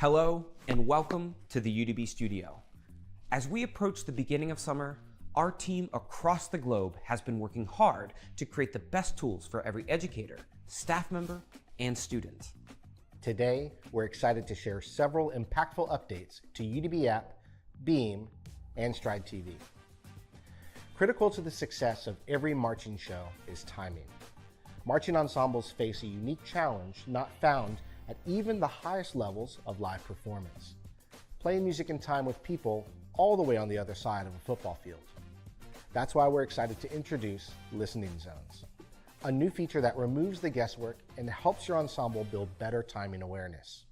Hello and welcome to the UDB studio. As we approach the beginning of summer, our team across the globe has been working hard to create the best tools for every educator, staff member, and student. Today, we're excited to share several impactful updates to UDBapp, Beam, and StrideTV. Critical to the success of every marching show is timing. Marching ensembles face a unique challenge not found at even the highest levels of live performance. Playing music in time with people all the way on the other side of a football field. That's why we're excited to introduce Listening Zones, a new feature that removes the guesswork and helps your ensemble build better timing awareness.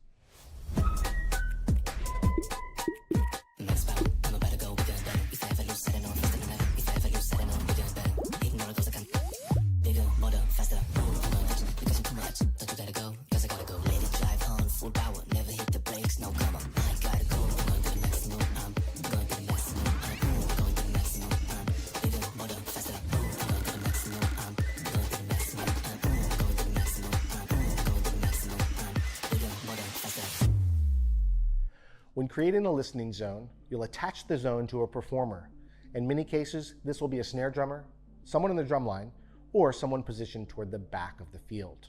When creating a listening zone, you'll attach the zone to a performer. In many cases, this will be a snare drummer, someone in the drum line, or someone positioned toward the back of the field.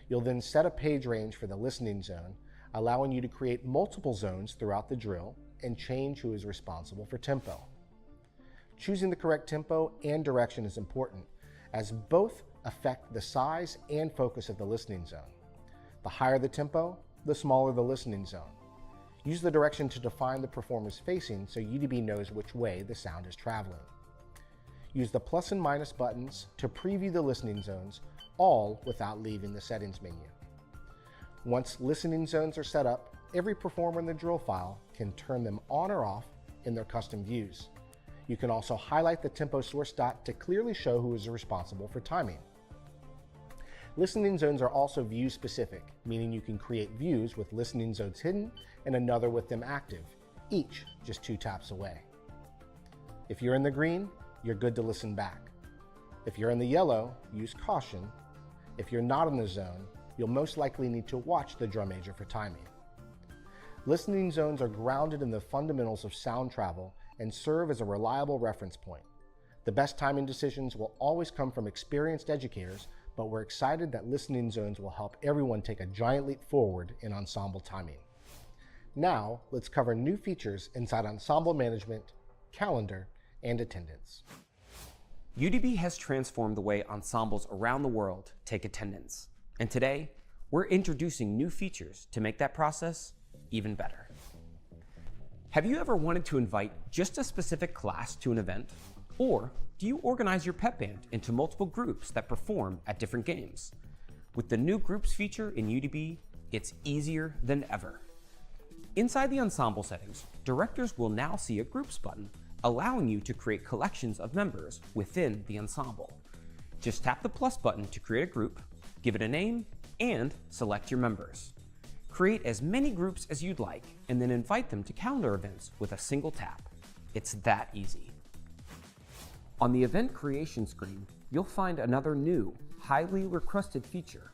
You'll then set a page range for the listening zone, allowing you to create multiple zones throughout the drill and change who is responsible for tempo. Choosing the correct tempo and direction is important, as both affect the size and focus of the listening zone. The higher the tempo, the smaller the listening zone. Use the direction to define the performer's facing so UDB knows which way the sound is traveling. Use the plus and minus buttons to preview the listening zones, all without leaving the settings menu. Once listening zones are set up, every performer in the drill file can turn them on or off in their custom views. You can also highlight the tempo source dot to clearly show who is responsible for timing. Listening zones are also view specific, meaning you can create views with listening zones hidden and another with them active, each just 2 taps away. If you're in the green, you're good to listen back. If you're in the yellow, use caution. If you're not in the zone, you'll most likely need to watch the drum major for timing. Listening zones are grounded in the fundamentals of sound travel and serve as a reliable reference point. The best timing decisions will always come from experienced educators, but we're excited that listening zones will help everyone take a giant leap forward in ensemble timing. Now, let's cover new features inside ensemble management, calendar, and attendance. UDB has transformed the way ensembles around the world take attendance. And today, we're introducing new features to make that process even better. Have you ever wanted to invite just a specific class to an event? Or do you organize your pep band into multiple groups that perform at different games? With the new groups feature in UDB, it's easier than ever. Inside the ensemble settings, directors will now see a groups button, allowing you to create collections of members within the ensemble. Just tap the plus button to create a group, give it a name, and select your members. Create as many groups as you'd like, and then invite them to calendar events with a single tap. It's that easy. On the event creation screen, you'll find another new, highly requested feature,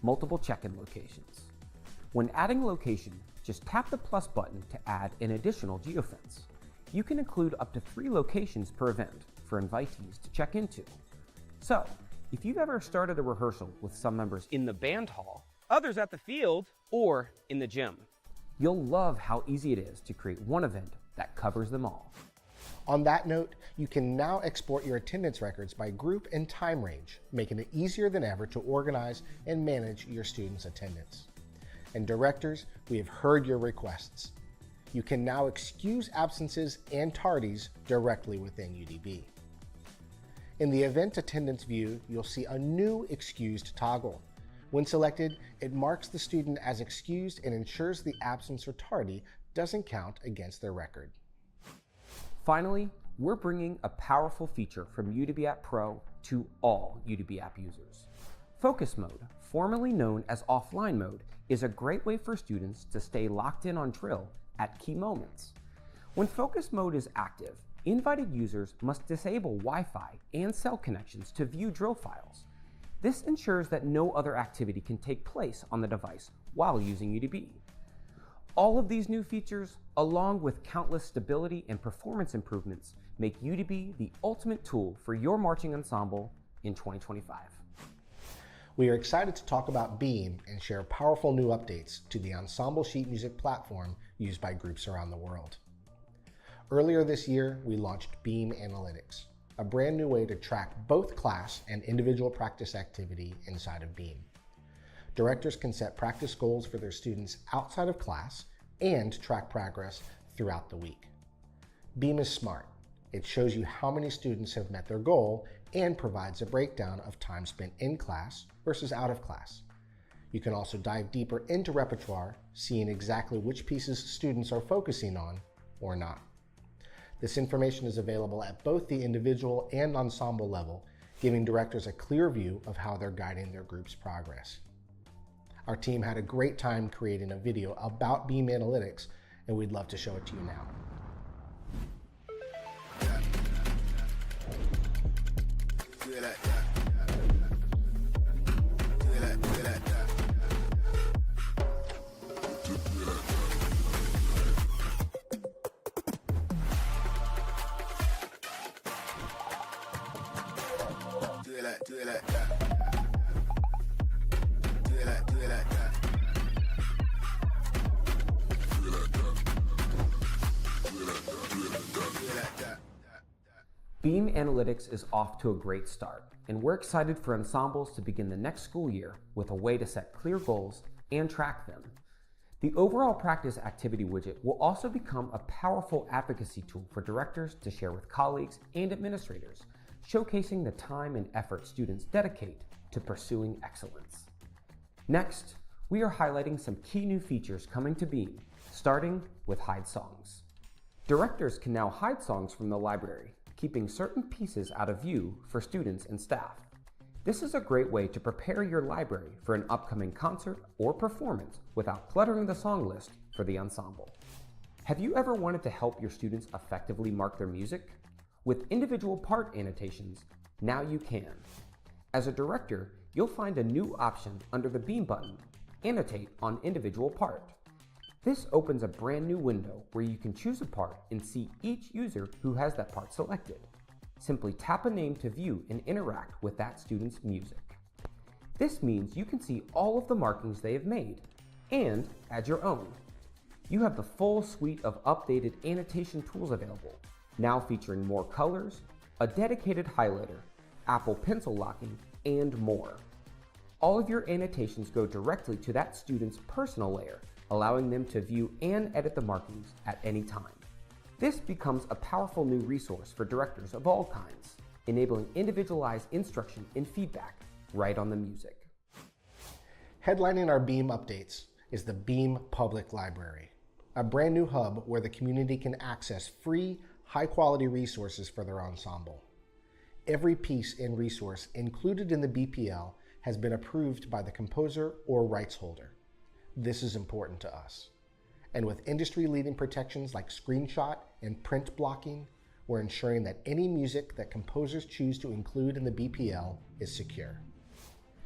multiple check-in locations. When adding a location, just tap the plus button to add an additional geofence. You can include up to 3 locations per event for invitees to check into. So, if you've ever started a rehearsal with some members in the band hall, others at the field, or in the gym, you'll love how easy it is to create one event that covers them all. On that note, you can now export your attendance records by group and time range, making it easier than ever to organize and manage your students' attendance. And directors, we have heard your requests. You can now excuse absences and tardies directly within UDB. In the event attendance view, you'll see a new excused toggle. When selected, it marks the student as excused and ensures the absence or tardy doesn't count against their record. Finally, we're bringing a powerful feature from UDBapp Pro to all UDBapp users. Focus mode, formerly known as offline mode, is a great way for students to stay locked in on drill at key moments. When focus mode is active, invited users must disable Wi-Fi and cell connections to view drill files. This ensures that no other activity can take place on the device while using UDB. All of these new features, along with countless stability and performance improvements, make UDB the ultimate tool for your marching ensemble in 2025. We are excited to talk about Beam and share powerful new updates to the ensemble sheet music platform used by groups around the world. Earlier this year, we launched Beam Analytics, a brand new way to track both class and individual practice activity inside of Beam. Directors can set practice goals for their students outside of class and track progress throughout the week. Beam is smart. It shows you how many students have met their goal and provides a breakdown of time spent in class versus out of class. You can also dive deeper into repertoire, seeing exactly which pieces students are focusing on or not. This information is available at both the individual and ensemble level, giving directors a clear view of how they're guiding their group's progress. Our team had a great time creating a video about Beam Analytics, and we'd love to show it to you now. Beam Analytics is off to a great start, and we're excited for ensembles to begin the next school year with a way to set clear goals and track them. The overall practice activity widget will also become a powerful advocacy tool for directors to share with colleagues and administrators, showcasing the time and effort students dedicate to pursuing excellence. Next, we are highlighting some key new features coming to Beam, starting with hide songs. Directors can now hide songs from the library, keeping certain pieces out of view for students and staff. This is a great way to prepare your library for an upcoming concert or performance without cluttering the song list for the ensemble. Have you ever wanted to help your students effectively mark their music? With individual part annotations, now you can. As a director, you'll find a new option under the Beam button, Annotate on Individual Part. This opens a brand new window where you can choose a part and see each user who has that part selected. Simply tap a name to view and interact with that student's music. This means you can see all of the markings they have made and add your own. You have the full suite of updated annotation tools available, now featuring more colors, a dedicated highlighter, Apple Pencil locking, and more. All of your annotations go directly to that student's personal layer, allowing them to view and edit the markings at any time. This becomes a powerful new resource for directors of all kinds, enabling individualized instruction and feedback right on the music. Headlining our Beam updates is the Beam Public Library, a brand new hub where the community can access free, high-quality resources for their ensemble. Every piece and resource included in the BPL has been approved by the composer or rights holder. This is important to us. And with industry-leading protections like screenshot and print blocking, we're ensuring that any music that composers choose to include in the BPL is secure.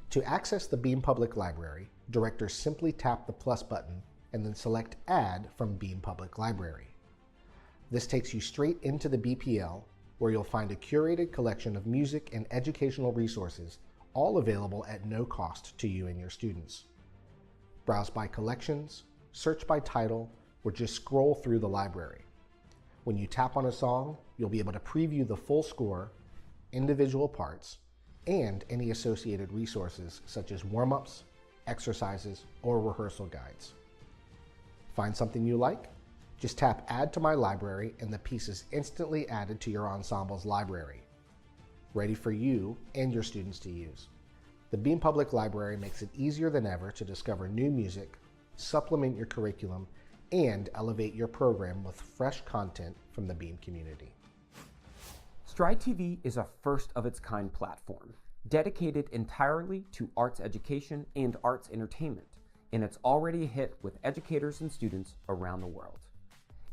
To access the Beam Public Library, directors simply tap the plus button and then select Add from Beam Public Library. This takes you straight into the BPL, where you'll find a curated collection of music and educational resources, all available at no cost to you and your students. Browse by collections, search by title, or just scroll through the library. When you tap on a song, you'll be able to preview the full score, individual parts, and any associated resources such as warm-ups, exercises, or rehearsal guides. Find something you like? Just tap Add to My Library and the piece is instantly added to your ensemble's library, ready for you and your students to use. The Beam Public Library makes it easier than ever to discover new music, supplement your curriculum, and elevate your program with fresh content from the Beam community. StrideTV is a first-of-its-kind platform dedicated entirely to arts education and arts entertainment, and it's already a hit with educators and students around the world.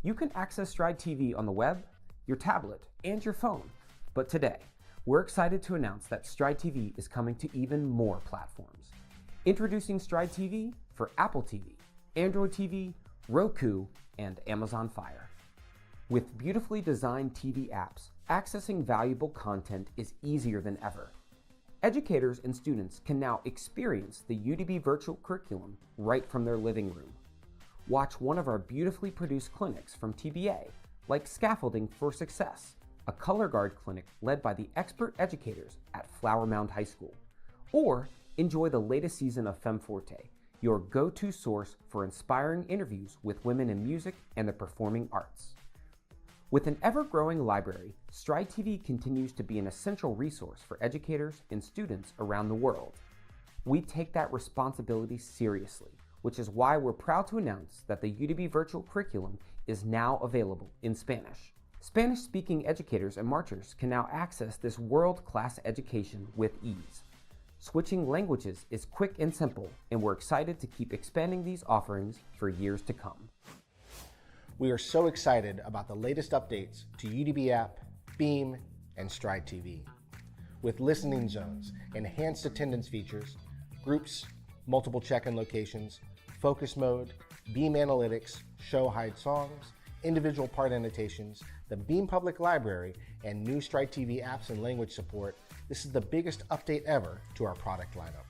You can access StrideTV on the web, your tablet, and your phone, but today, we're excited to announce that StrideTV is coming to even more platforms. Introducing StrideTV for Apple TV, Android TV, Roku, and Amazon Fire. With beautifully designed TV apps, accessing valuable content is easier than ever. Educators and students can now experience the UDB virtual curriculum right from their living room. Watch one of our beautifully produced clinics from TBA, like Scaffolding for Success, a color guard clinic led by the expert educators at Flower Mound High School. Or enjoy the latest season of FemForte, your go-to source for inspiring interviews with women in music and the performing arts. With an ever-growing library, StrideTV continues to be an essential resource for educators and students around the world. We take that responsibility seriously, which is why we're proud to announce that the UDB virtual curriculum is now available in Spanish. Spanish-speaking educators and marchers can now access this world-class education with ease. Switching languages is quick and simple, and we're excited to keep expanding these offerings for years to come. We are so excited about the latest updates to UDBapp, Beam, and StrideTV. With listening zones, enhanced attendance features, groups, multiple check-in locations, focus mode, Beam analytics, show hide songs, individual part annotations, the Beam Public Library, and new StrideTV apps and language support, this is the biggest update ever to our product lineup.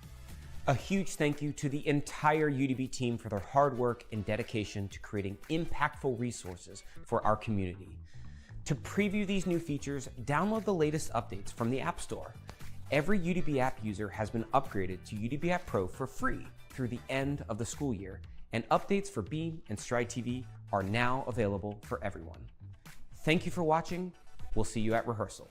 A huge thank you to the entire UDB team for their hard work and dedication to creating impactful resources for our community. To preview these new features, download the latest updates from the App Store. Every UDBapp user has been upgraded to UDBapp Pro for free through the end of the school year, and updates for Beam and StrideTV are now available for everyone. Thank you for watching. We'll see you at rehearsal.